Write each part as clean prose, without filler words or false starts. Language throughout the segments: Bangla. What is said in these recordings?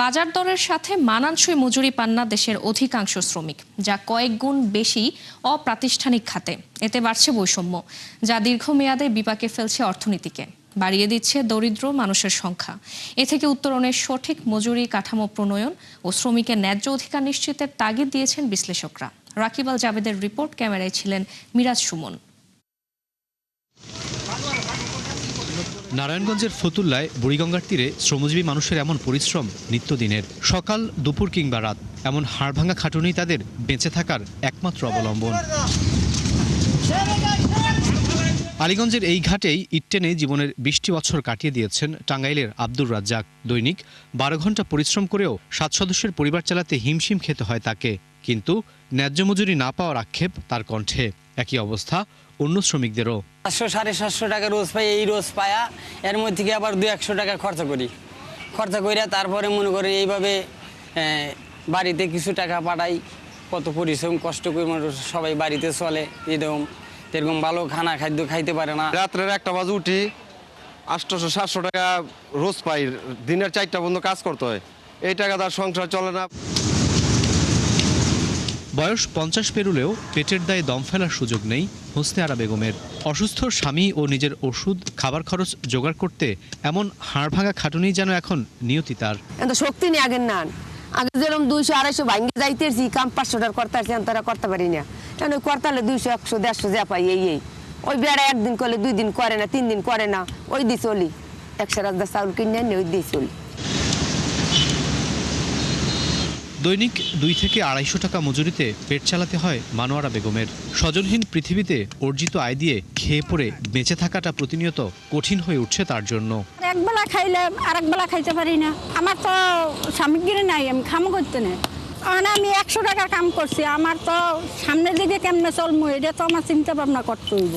বাজার দরের সাথে মানানসই মজুরি পান না দেশের অধিকাংশ শ্রমিক, যা কয়েক গুণ বেশি অপ্রাতিষ্ঠানিক খাতে। এতে বাড়ছে বৈষম্য, যা দীর্ঘমেয়াদে বিপাকে ফেলছে অর্থনীতিকে, বাড়িয়ে দিচ্ছে দরিদ্র মানুষের সংখ্যা। এ থেকে উত্তরণের সঠিক মজুরি কাঠামো প্রণয়ন ও শ্রমিকের ন্যায্য অধিকার নিশ্চিতের তাগিদ দিয়েছেন বিশ্লেষকরা। রাকিব আল জাবেদের রিপোর্ট, ক্যামেরায় ছিলেন মিরাজ সুমন। নারায়ণগঞ্জের ফতুল্লায় বুড়িগঙ্গার তীরে শ্রমজীবী মানুষের এমন পরিশ্রম নিত্যদিনের। সকাল, দুপুর কিংবা রাত, এমন হাড়ভাঙা খাটুনি তাদের বেঁচে থাকার একমাত্র অবলম্বন। আলীগঞ্জের এই ঘাটেই ইট টেনে জীবনের 20টি বছর কাটিয়ে দিয়েছেন টাঙ্গাইলের আব্দুর রাজ্জাক। দৈনিক 12 ঘন্টা পরিশ্রম করেও 7 সদস্যের পরিবার চালাতে হিমশিম খেতে হয় তাকে। কিন্তু ন্যায্য মজুরি না পাওয়ার আক্ষেপ তার কণ্ঠে। একই অবস্থা অন্য শ্রমিকদেরও। 700-750 টাকা রোজ পাই, এই রোজ পায়া এর মধ্যে থেকে আবার 200-100 টাকা খরচা করি, তারপরে মনে করেন এইভাবে বাড়িতে কিছু টাকা পাঠাই। কত পরিশ্রম কষ্ট করে মানুষ সবাই বাড়িতে চলে, এরকম ভালো খাদ্য খাইতে পারে না। রাত্রের 1টা বাজে উঠি, 800-700 টাকা রোজ পাই, দিনের 4টা পর্যন্ত কাজ করতে হয়। এই টাকা তার সংসার চলে না। বয়স 50 পেরুলেও পেটের দায়ে দম ফেলার সুযোগ নেই হোসনে আরা বেগমের। অসুস্থ স্বামী ও নিজের ওষুধ, খাবার খরচ জোগাড় করতে এমন হাড়ভাঙা খাটুনি যেন এখন নিয়তি তার। শক্তি নেই আগের নান, আগে যেরকম 200-250 ভাঙ্গে যাইতেছি, কাম 500 টাকা করতে আসছি, তারা করতে পারি না। কেন করতালে 200-100-150 যা পাই এই ওই বেড়া একদিন করলে 2 দিন করে না, 3 দিন করে না, ওই দিয়ে চলি। 100 রাজদা চাউল কিনে আনি ওই দিয়ে চলি। দৈনিক 2 থেকে 250 টাকা মজুরিতে পেট চালাতে হয় মানোয়ারা বেগমের। স্বজনহীন পৃথিবীতে অর্জিত আয় দিয়ে খেয়ে পড়ে বেঁচে থাকাটা প্রতিনিয়ত কঠিন হয়ে উঠছে তার জন্য। একবেলা খাইলে আরেক বেলা খাইতে পারি না। আমার তো সামগ্রী নাই, আমি খামো করতে না। আমি 100 টাকার কাম করছি, আমার তো সামনের দিকে কেমনে চলবো এটা তো আমার চিন্তা ভাবনা করতে হইব।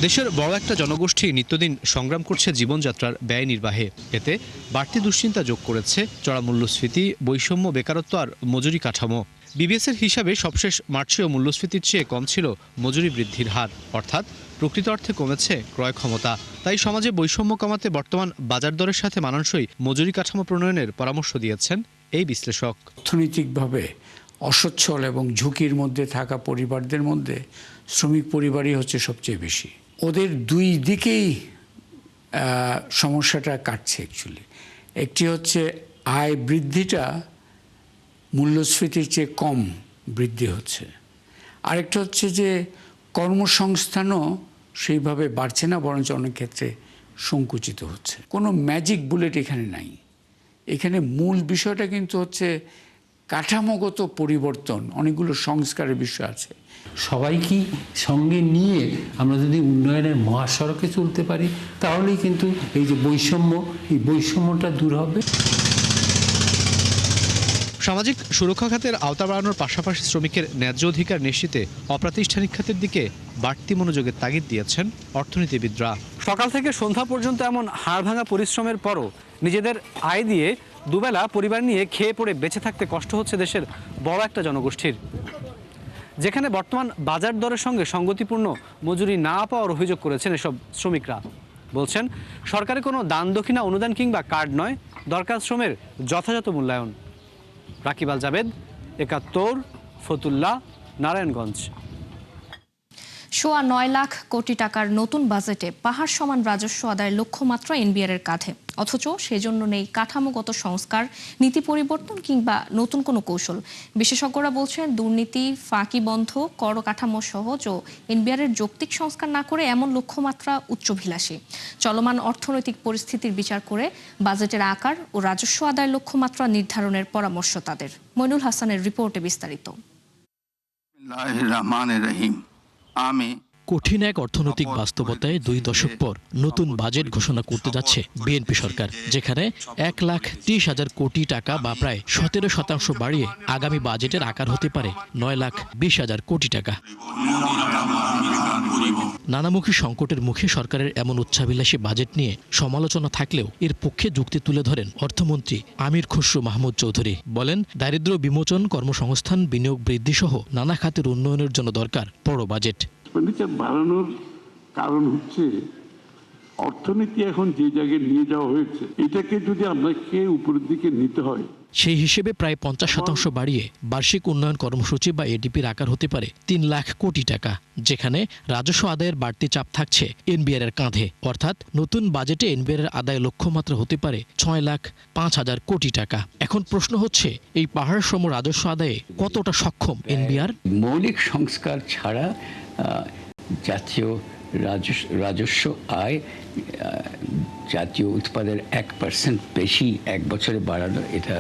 দেশের বড় একটা জনগোষ্ঠী নিত্যদিন সংগ্রাম করছে জীবনযাত্রার ব্যয় নির্বাহে। এতে বাড়তি দুশ্চিন্তা যোগ করেছে চড়া মূল্যস্ফীতি, বৈষম্য, বেকারত্ব আর মজুরি কাঠামো। বিবিএসের হিসাবে সবশেষ মার্চেও মূল্যস্ফীতির চেয়ে কম ছিল মজুরি বৃদ্ধির হার, অর্থাৎ প্রকৃত অর্থে কমেছে ক্রয় ক্ষমতা। তাই সমাজে বৈষম্য কমাতে বর্তমান বাজার দরের সাথে মানানসই মজুরি কাঠামো প্রণয়নের পরামর্শ দিয়েছেন এই বিশ্লেষক। অর্থনৈতিকভাবে অসচ্ছল এবং ঝুঁকির মধ্যে থাকা পরিবারদের মধ্যে শ্রমিক পরিবারই হচ্ছে সবচেয়ে বেশি। ওদের দুই দিকেই সমস্যাটা কাটছে অ্যাকচুয়ালি। একটি হচ্ছে আয় বৃদ্ধিটা মূল্যস্ফীতির চেয়ে কম বৃদ্ধি হচ্ছে, আরেকটা হচ্ছে যে কর্মসংস্থানও সেইভাবে বাড়ছে না, বরঞ্চ অনেক ক্ষেত্রে সংকুচিত হচ্ছে। কোনো ম্যাজিক বুলেট এখানে নাই। এখানে মূল বিষয়টা কিন্তু হচ্ছে কাঠামোগত পরিবর্তন, অনেকগুলো সংস্কারের বিষয় আছে। সবাইকে সঙ্গে নিয়ে আমরা যদি উন্নয়নের মহাসড়কে চলতে পারি, তাহলেই কিন্তু এই যে বৈষম্য, এই বৈষম্যটা দূর হবে। সামাজিক সুরক্ষা খাতের আওতা বাড়ানোর পাশাপাশি শ্রমিকের ন্যায্য অধিকার নিশ্চিতে অপ্রাতিষ্ঠানিক খাতের দিকে বাড়তি মনোযোগের তাগিদ দিয়েছেন অর্থনীতিবিদরা। সকাল থেকে সন্ধ্যা পর্যন্ত এমন হাড়ভাঙা পরিশ্রমের পরও নিজেদের আয় দিয়ে দুবেলা পরিবার নিয়ে খেয়ে পড়ে বেঁচে থাকতে কষ্ট হচ্ছে দেশের বড় একটা জনগোষ্ঠীর, যেখানে বর্তমান বাজার দরের সঙ্গে সঙ্গতিপূর্ণ মজুরি না পাওয়ার অভিযোগ করেছেন এসব শ্রমিকরা। বলছেন, সরকারের কোনো দান দক্ষিণা, অনুদান কিংবা কার্ড নয়, দরকার শ্রমের যথাযথ মূল্যায়ন। রাকিব আল জাবেদ, 71, ফতুল্লা, নারায়ণগঞ্জ। 9.25 লাখ কোটি টাকার নতুন বাজেটে পাহাড় সমান রাজস্ব আদায়ের লক্ষ্যমাত্রা এনবিআর এর কাঁধে, অথচ সেজন্য নেই কাঠামোগত সংস্কার, নীতি পরিবর্তন কিংবা নতুন কোনো কৌশল। বিশেষজ্ঞরা বলছেন, দুর্নীতি, ফাঁকি বন্ধ, কর কাঠামো সহজ ও এনবিআর এর যৌক্তিক সংস্কার না করে এমন লক্ষ্যমাত্রা উচ্চাভিলাষী। চলমান অর্থনৈতিক পরিস্থিতির বিচার করে বাজেটের আকার ও রাজস্ব আদায়ের লক্ষ্যমাত্রা নির্ধারণের পরামর্শ তাদের। মইনুল হাসানের রিপোর্টে বিস্তারিত। কঠিন এক অর্থনৈতিক বাস্তবতায় 2 দশক পর নতুন বাজেট ঘোষণা করতে যাচ্ছে বিএনপি সরকার, যেখানে 1,30,000 কোটি টাকা বা প্রায় 17% বাড়িয়ে আগামী বাজেটের আকার হতে পারে 9,20,000 কোটি টাকা। নানামুখী সংকটের মুখে সরকারের এমন উচ্চাভিলাষী বাজেট নিয়ে সমালোচনা থাকলেও এর পক্ষে যুক্তি তুলে ধরেন অর্থমন্ত্রী আমির খসরু মাহমুদ চৌধুরী। বলেন, দারিদ্র্য বিমোচন, কর্মসংস্থান, বিনিয়োগ বৃদ্ধি সহ নানা খাতের উন্নয়নের জন্য দরকার বড় বাজেট। বাড়ানোর কারণ হচ্ছে অর্থনীতি এখন যে জায়গায় নিয়ে যাওয়া হয়েছে, এটাকে যদি আপনাকে উপরের দিকে নিতে হয়, সেই হিসেবে প্রায় 50% বাড়িয়ে বার্ষিক উন্নয়ন কর্মসূচি বা এডিপির আকার হতে পারে 3 লাখ কোটি টাকা, যেখানে রাজস্ব আদায়ের বাড়তি চাপ থাকছে এনবিআর এর কাঁধে। অর্থাৎ নতুন বাজেটে এনবিআর এর আদায় লক্ষ্যমাত্রা হতে পারে 6,05,000 কোটি টাকা। এখন প্রশ্ন হচ্ছে, এই পাহাড় সম রাজস্ব আদায়ে কতটা সক্ষম এনবিআর? মৌলিক সংস্কার ছাড়া জাতীয় রাজস্ব আয় জাতীয় উৎপাদের 1% বেশি এক বছরে বাড়ানো, এটা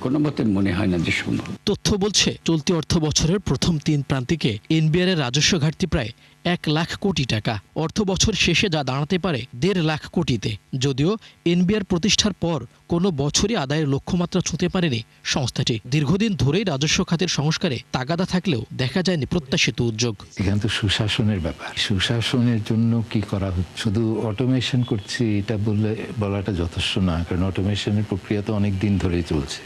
কোনো মতে মনে হয় না যে সম্ভব। তথ্য বলছে, চলতি অর্থ বছরের প্রথম 3 প্রান্তিকে এনবিআর এর রাজস্ব ঘাটতি প্রায় 1 লাখ কোটি টাকা। অর্থ বছর শেষে যা দাঁড়াতে পারে 1.5 লাখ কোটিতে। যদিও এনবিআর প্রতিষ্ঠার পর কোনো বছরই আদায়ের লক্ষ্যমাত্রা ছুঁতে পারেনি সংস্থাটি। দীর্ঘদিন ধরেই রাজস্ব খাতের সংস্কারে তাগাদা থাকলেও দেখা যায়নি প্রত্যাশিত উদ্যোগ। এখানে তো সুশাসনের ব্যাপার, সুশাসনের জন্য কি করা হচ্ছে? শুধু অটোমেশন করছি এটা বলাটা যথেষ্ট না, কারণ অটোমেশনের প্রক্রিয়া তো অনেক দিন ধরেই চলছে।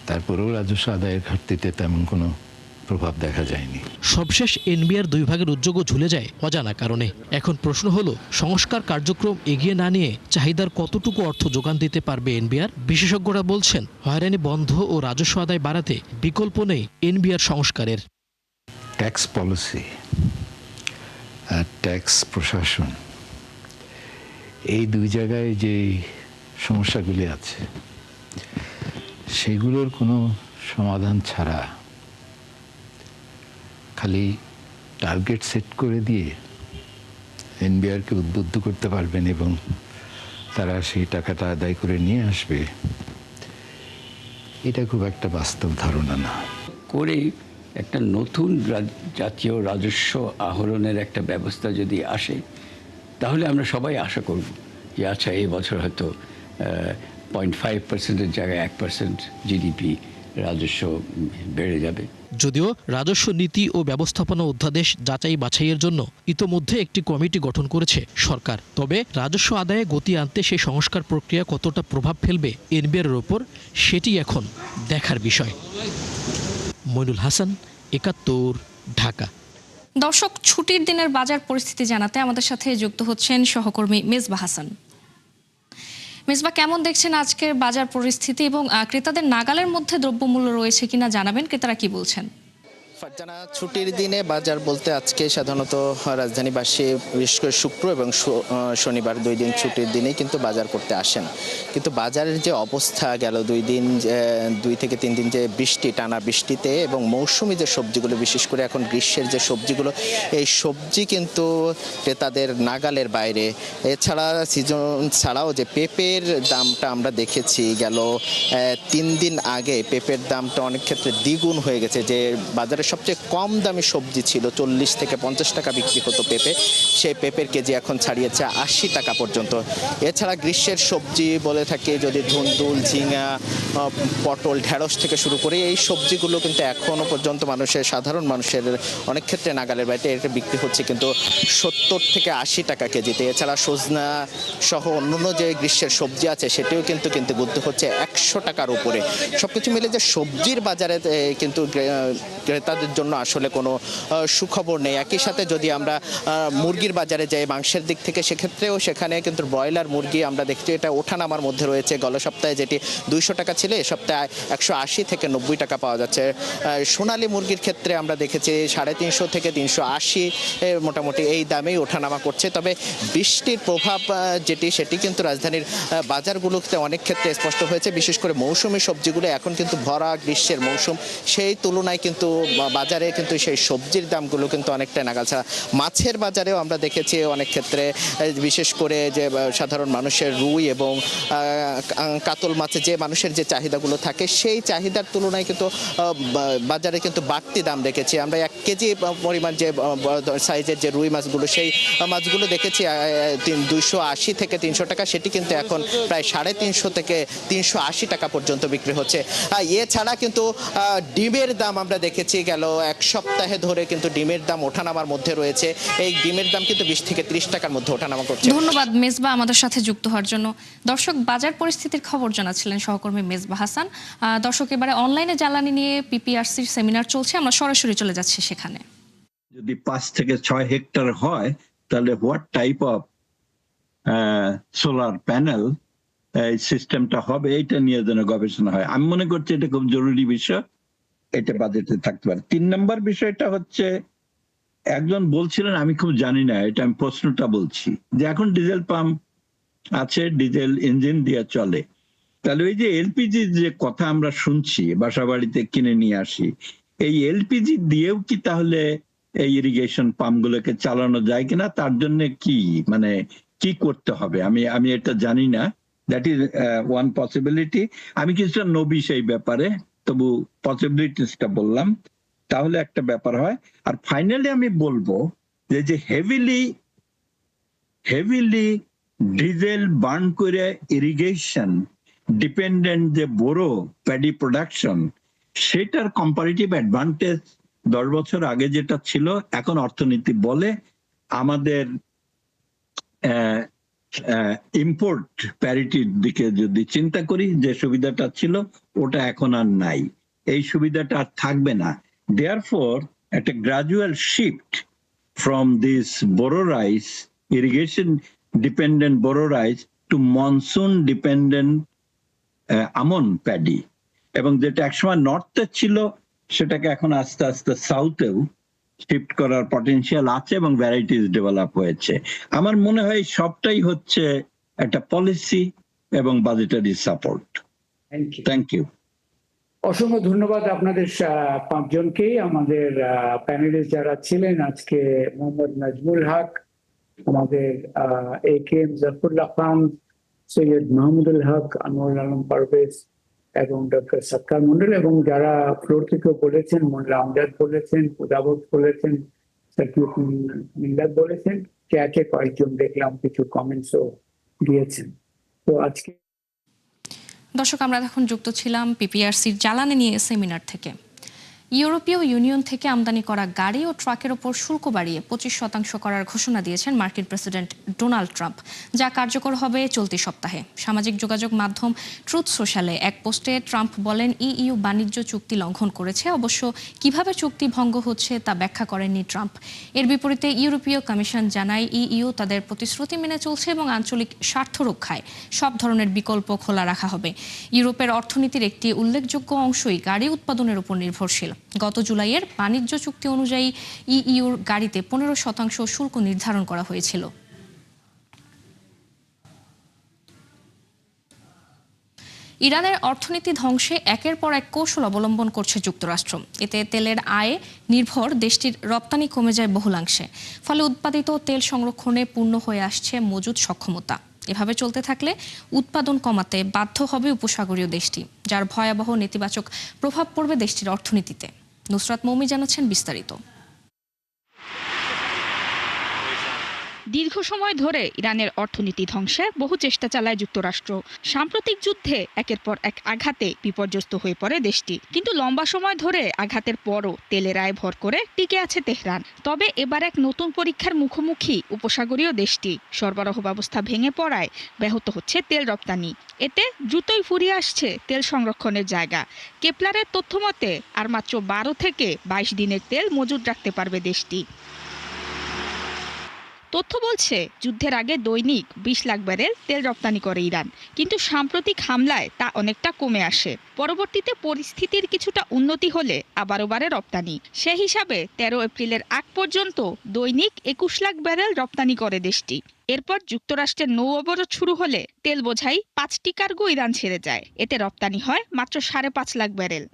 তারপরেও রাজস্ব আদায়ের ঘাটতিতে তেমন কোনো প্রভাব দেখা যায়নি। সবশেষ এনবিআর 2 ভাগের উদ্যোগও ঝুলে যায় অজানা কারণে। এখন প্রশ্ন হলো, সংস্কার কার্যক্রম এগিয়ে না নিয়ে চাহিদার কতটুকু অর্থ যোগান দিতে পারবে এনবিআর? বিশেষজ্ঞরা বলছেন, হয়রানি বন্ধ ও রাজস্ব আদায় বাড়াতে বিকল্প নেই এনবিআর সংস্কারের। ট্যাক্স পলিসি আর ট্যাক্স প্রশাসন, এই 2 জায়গায় যে সমস্যাগুলি আছে সেগুলোর কোনো সমাধান ছাড়া খালি টার্গেট সেট করে দিয়ে এনবিআরকে উদ্বুদ্ধ করতে পারবেন এবং তারা সেই টাকাটা আদায় করে নিয়ে আসবে, এটা খুব একটা বাস্তব ধারণা না। করে একটা নতুন জাতীয় রাজস্ব আহরণের একটা ব্যবস্থা যদি আসে, তাহলে আমরা সবাই আশা করব যে আচ্ছা, এই বছর হয়তো 0.5%-এর জায়গায় 1% জিডিপি রাজস্ব বেড়ে যাবে। যদিও রাজস্ব নীতি ও ব্যবস্থাপনা অধ্যাদেশ যাচাই বাছাইয়ের জন্য ইতোমধ্যে একটি কমিটি গঠন করেছে সরকার। তবে রাজস্ব আদায়ে গতি আনতে সেই সংস্কার প্রক্রিয়া কতটা প্রভাব ফেলবে এনবিআর এর ওপর, সেটি এখন দেখার বিষয়। মইনুল হাসান, 71, ঢাকা। দর্শক, ছুটির দিনের বাজার পরিস্থিতি জানাতে আমাদের সাথে যুক্ত হচ্ছেন সহকর্মী মেজবা হাসান। মেজবা, কেমন দেখছেন আজকের বাজার পরিস্থিতি এবং ক্রেতাদের নাগালের মধ্যে দ্রব্যমূল্য রয়েছে কিনা জানাবেন, ক্রেতারা কি বলছেন? ফারজানা, ছুটির দিনে বাজার বলতে আজকে সাধারণত রাজধানীবাসী বিশেষ করে শুক্র এবং শনিবার 2 দিন ছুটির দিনেই কিন্তু বাজার করতে আসেন। কিন্তু বাজারের যে অবস্থা গেল 2 থেকে 3 দিন যে টানা বৃষ্টিতে এবং মৌসুমি যে সবজিগুলো, বিশেষ করে এখন গ্রীষ্মের যে সবজিগুলো, এই সবজি কিন্তু ক্রেতাদের নাগালের বাইরে। এছাড়া সিজন ছাড়াও যে পেঁপের দামটা আমরা দেখেছি গেল 3 দিন আগে, পেঁপের দামটা অনেক ক্ষেত্রে দ্বিগুণ হয়ে গেছে। যে বাজারে সবচেয়ে কম দামি সবজি ছিল 40 থেকে 50 টাকা বিক্রি হতো পেঁপে, সেই পেঁপের কেজি এখন ছাড়িয়েছে 80 টাকা পর্যন্ত। এছাড়া গ্রীষ্মের সবজি বলে থাকে যদি ধুন্দুল, ঝিঙা, পটল, ঢেঁড়স থেকে শুরু করে এই সবজিগুলো কিন্তু এখনও পর্যন্ত সাধারণ মানুষের অনেক ক্ষেত্রে নাগালের বাইরে। এটা বিক্রি হচ্ছে কিন্তু 70 থেকে 80 টাকা কেজিতে। এছাড়া সজনা সহ অন্যান্য যে গ্রীষ্মের সবজি আছে সেটিও কিন্তু গুনতে হচ্ছে 100 টাকার উপরে। সবকিছু মিলে যে সবজির বাজারে কিন্তু ক্রেতাদের জন্য আসলে কোনো সুখবর নেই। একই সাথে যদি আমরা মুরগির বাজারে যাই মাংসের দিক থেকে, সেক্ষেত্রেও সেখানে কিন্তু ব্রয়লার মুরগি আমরা দেখছি এটা ওঠানামার মধ্যে রয়েছে। গত সপ্তাহে যেটি 200 টাকা ছিল, এ সপ্তাহে 180 থেকে 90 টাকা পাওয়া যাচ্ছে। সোনালী মুরগির ক্ষেত্রে আমরা দেখেছি 350 থেকে 380 মোটামুটি এই দামেই ওঠানামা করছে। তবে বৃষ্টির প্রভাব সেটি কিন্তু রাজধানীর বাজারগুলোতে অনেক ক্ষেত্রে স্পষ্ট হয়েছে। বিশেষ করে মৌসুমি সবজিগুলো এখন কিন্তু ভরা গ্রীষ্মের মৌসুম, সেই তুলনায় কিন্তু বাজারে কিন্তু সেই সবজির দামগুলো কিন্তু অনেকটা নাগাল ছাড়া। মাছের বাজারেও আমরা দেখেছি অনেক ক্ষেত্রে, বিশেষ করে যে সাধারণ মানুষের রুই এবং কাতল মাছের যে মানুষের যে চাহিদাগুলো থাকে, সেই চাহিদার তুলনায় কিন্তু বাজারে কিন্তু বাড়তি দাম দেখেছি আমরা। 1 কেজি পরিমাণ যে সাইজের যে রুই মাছগুলো, সেই মাছগুলো দেখেছি 280 থেকে 300 টাকা, সেটি কিন্তু এখন প্রায় 350 থেকে 380 টাকা পর্যন্ত বিক্রি হচ্ছে। এছাড়া কিন্তু ডিমের দাম আমরা দেখেছি গেল 1 সপ্তাহে ধরে কিন্তু ডিমের দাম ওঠানামার মধ্যে রয়েছে। এই ডিমের দাম কিন্তু 20 থেকে 30 টাকার মধ্যে ওঠানামা করছে। ধন্যবাদ মেজবা আমাদের সাথে যুক্ত হওয়ার জন্য। দর্শক, বাজার পরিস্থিতির খবর জানাচ্ছিলেন সহকর্মী মেজবা হাসান। দর্শক, এবারে অনলাইনে জ্বালানি নিয়ে পিপিআরসির সেমিনার চলছে, আমরা সরাসরি চলে যাচ্ছি সেখানে। যদি 5 থেকে 6 হেক্টর হয়, তাহলে what type of solar panel এই সিস্টেমটা হবে, এটা নিয়ে যেন গবেষণা হয়। আমি মনে করছি এটা খুব জরুরি বিষয়, এটা বাজেটে থাকতে পারে। 3 নম্বর বিষয়টা হচ্ছে, একজন বলছিলেন, আমি খুব জানি না, এটা আমি প্রশ্নটা বলছি, যে এখন ডিজেল পাম্প আছে, ডিজেল ইঞ্জিন দিয়ে চলে, তাহলে ওই যে এলপিজি যে কথা আমরা শুনছি বাসা বাড়িতে কিনে নিয়ে আসি, এই এলপিজি দিয়েও কি তাহলে এই ইরিগেশন পাম্প গুলোকে চালানো যায় কিনা, তার জন্য কি মানে কি করতে হবে আমি এটা জানি না। That is one possibility. আমি কিছুটা নবী সেই ব্যাপারে, তবু পসিবিলিটিসটা বললাম, তাহলে একটা ব্যাপার হয়। আর ফাইনালি আমি বলবো যে হেভিলি ডিজেল বার্ন করে ইরিগেশন ডিপেন্ডেন্ট যে বড় প্যাডি প্রোডাকশন, সেটার কম্পারেটিভ অ্যাডভান্টেজ 10 বছর আগে যেটা ছিল, এখন অর্থনীতি বলে আমাদের ইম্পোর্ট প্যারিটির দিকে যদি চিন্তা করি, যে সুবিধাটা ছিল ওটা এখন আর নাই, এই সুবিধাটা আর থাকবে না। দেয়ারফর একটা gradual shift from this boro rice, irrigation dependent boro rice, to monsoon dependent aman paddy, এবং যেটা একসময় নর্থে ছিল সেটাকে এখন আস্তে আস্তে সাউথেও শিফট করার পটেনশিয়াল আছে এবং ভ্যারাইটিস ডেভেলপ হয়েছে। আমার মনে হয় সবটাই হচ্ছে একটা পলিসি এবং বাজেটারি সাপোর্ট। Thank you. অসংখ্য ধন্যবাদ আপনাদের 5 জনকেই। আমাদের প্যানেলিস্ট যারা ছিলেন আজকে, মোহাম্মদ নাজমুল হক, আমাদের AK জাফরুল্লাহ খান, সৈয়দ মাহমুদুল হক, আনোয়ার আলম পারভেজ এবং ডক্টর সৎকার মন্ডল, এবং যারা ফ্লোর থেকেও বলেছেন, মোল্লা আমজাদ বলেছেন, উদাবত বলেছেন, সাকিব মিল্লাত বলেছেন, চ্যাটে কয়েকজন দেখলাম কিছু কমেন্টসও দিয়েছেন। তো আজকে দর্শক, আমরা এখন যুক্ত ছিলাম পিপিআরসির জ্বালানি নিয়ে সেমিনার থেকে। ইউরোপীয় ইউনিয়ন থেকে আমদানি করা গাড়ি ও ট্রাকের ওপর শুল্ক বাড়িয়ে 25% করার ঘোষণা দিয়েছেন মার্কিন প্রেসিডেন্ট ডোনাল্ড ট্রাম্প, যা কার্যকর হবে চলতি সপ্তাহে। সামাজিক যোগাযোগ মাধ্যম ট্রুথ সোশ্যালে এক পোস্টে ট্রাম্প বলেন, ইইউ বাণিজ্য চুক্তি লঙ্ঘন করেছে। অবশ্য কিভাবে চুক্তি ভঙ্গ হচ্ছে তা ব্যাখ্যা করেননি ট্রাম্প। এর বিপরীতে ইউরোপীয় কমিশন জানায়, ইইউ তাদের প্রতিশ্রুতি মেনে চলছে এবং আঞ্চলিক স্বার্থ রক্ষায় সব ধরনের বিকল্প খোলা রাখা হবে। ইউরোপের অর্থনীতির একটি উল্লেখযোগ্য অংশই গাড়ি উৎপাদনের উপর নির্ভরশীল। গত জুলাইয়ের বাণিজ্য চুক্তি অনুযায়ী ইইউর গাড়িতে 15% শুল্ক নির্ধারণ করা হয়েছিল। ইরানের অর্থনীতি ধ্বংসে একের পর এক কৌশল অবলম্বন করছে যুক্তরাষ্ট্র। এতে তেলের আয়ে নির্ভর দেশটির রপ্তানি কমে যায় বহুলাংশে। ফলে উৎপাদিত তেল সংরক্ষণে পূর্ণ হয়ে আসছে মজুদ সক্ষমতা। এভাবে চলতে থাকলে উৎপাদন কমাতে বাধ্য হবে উপসাগরীয় দেশটি, যার ভয়াবহ নেতিবাচক প্রভাব পড়বে দেশটির অর্থনীতিতে। নুসরাত মৌমি জানাচ্ছেন বিস্তারিত। দীর্ঘ সময় ধরে ইরানের অর্থনীতি ধ্বংসে বহু চেষ্টা চালায় যুক্তরাষ্ট্র। সাম্প্রতিক যুদ্ধে একের পর এক আঘাতে বিপর্যস্ত হয়ে পড়ে দেশটি, কিন্তু লম্বা সময় ধরে আঘাতের পরও তেলের আয় ভর করে টিকে আছে তেহরান। তবে এবার এক নতুন পরীক্ষার মুখোমুখি উপসাগরীয় দেশটি। সরবরাহ ব্যবস্থা ভেঙে পড়ায় ব্যাহত হচ্ছে তেল রপ্তানি। এতে দ্রুতই ফুরিয়ে আসছে তেল সংরক্ষণের জায়গা। কেপলারের তথ্য মতে আর মাত্র 12 থেকে 22 দিনের তেল মজুদ রাখতে পারবে দেশটি। তথ্য বলছে, যুদ্ধের আগে দৈনিক 20 লাখ ব্যারেল তেল রপ্তানি করে ইরান, কিন্তু সাম্প্রতিক হামলায় তা অনেকটা কমে আসে। পরবর্তীতে পরিস্থিতির কিছুটা উন্নতি হলে আবারও বাড়ে রপ্তানি। সে হিসাবে 13 এপ্রিলের আগ পর্যন্ত দৈনিক 21 লাখ ব্যারেল রপ্তানি করে দেশটি। এরপর যুক্তরাষ্ট্রের নৌ অবরোধ শুরু হলে তেল বোঝাই 5টি কার্গো ইরান ছেড়ে যায়। এতে রপ্তানি হয় মাত্র 5.5 লাখ ব্যারেল।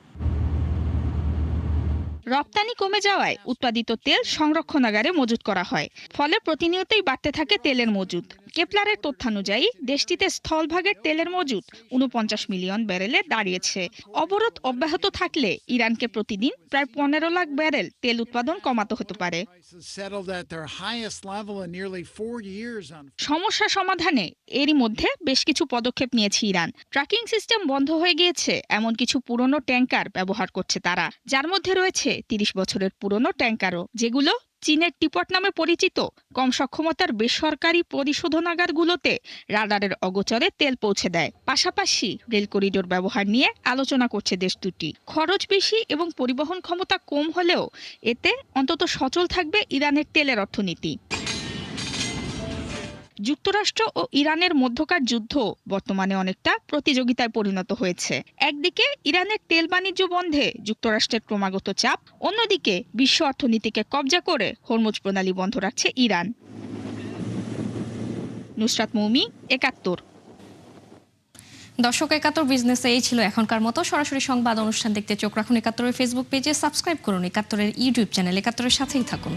রপ্তানি কমে যাওয়ায় উৎপাদিত তেল সংরক্ষণাগারে মজুত করা হয়, ফলে প্রতিনিয়তই বাড়তে থাকে তেলের মজুদ। কেপলারের তথ্যানুযায়ী দেশটিতে স্থলভাগের তেলের মজুদ 49 মিলিয়ন ব্যারেলে দাঁড়িয়েছে। অবরোধ অব্যাহত থাকলে ইরানকে প্রতিদিন প্রায় 15 লাখ ব্যারেল তেল উৎপাদন কমাতে হতে পারে। সমস্যা সমাধানে এরই মধ্যে বেশ কিছু পদক্ষেপ নিয়েছে ইরান। ট্র্যাকিং সিস্টেম বন্ধ হয়ে গিয়েছে এমন কিছু পুরনো ট্যাঙ্কার ব্যবহার করছে তারা, যার মধ্যে রয়েছে 30 বছরের পুরনো ট্যাঙ্কারও, যেগুলো চীনের টিপট নামে পরিচিত কম সক্ষমতার বেসরকারি পরিশোধনাগারগুলোতে রাডারের অগোচরে তেল পৌঁছে দেয়। পাশাপাশি রেল করিডোর ব্যবহার নিয়ে আলোচনা করছে দেশ দুটি। খরচ বেশি এবং পরিবহন ক্ষমতা কম হলেও এতে অন্তত সচল থাকবে ইরানের তেলের অর্থনীতি। যুক্তরাষ্ট্র ও ইরানের মধ্যকার যুদ্ধ বর্তমানে অনেকটা প্রতিযোগিতায় পরিণত হয়েছে। একদিকে ইরানের তেল বাণিজ্য বন্ধে যুক্তরাষ্ট্রের ক্রমাগত চাপ, অন্যদিকে বিশ্ব অর্থনীতিকে কবজা করে হরমুজ প্রণালী বন্ধ রাখছে ইরান। নুসরাত মৌমি, ৭১। দর্শক, ৭১ বিজনেসে এই ছিল এখনকার মতো। সরাসরি সংবাদ অনুষ্ঠান দেখতে চোখ রাখুন ৭১-এর ফেসবুক পেজে, সাবস্ক্রাইব করুন ৭১-এর ইউটিউব চ্যানেল, ৭১-এর সাথেই থাকুন।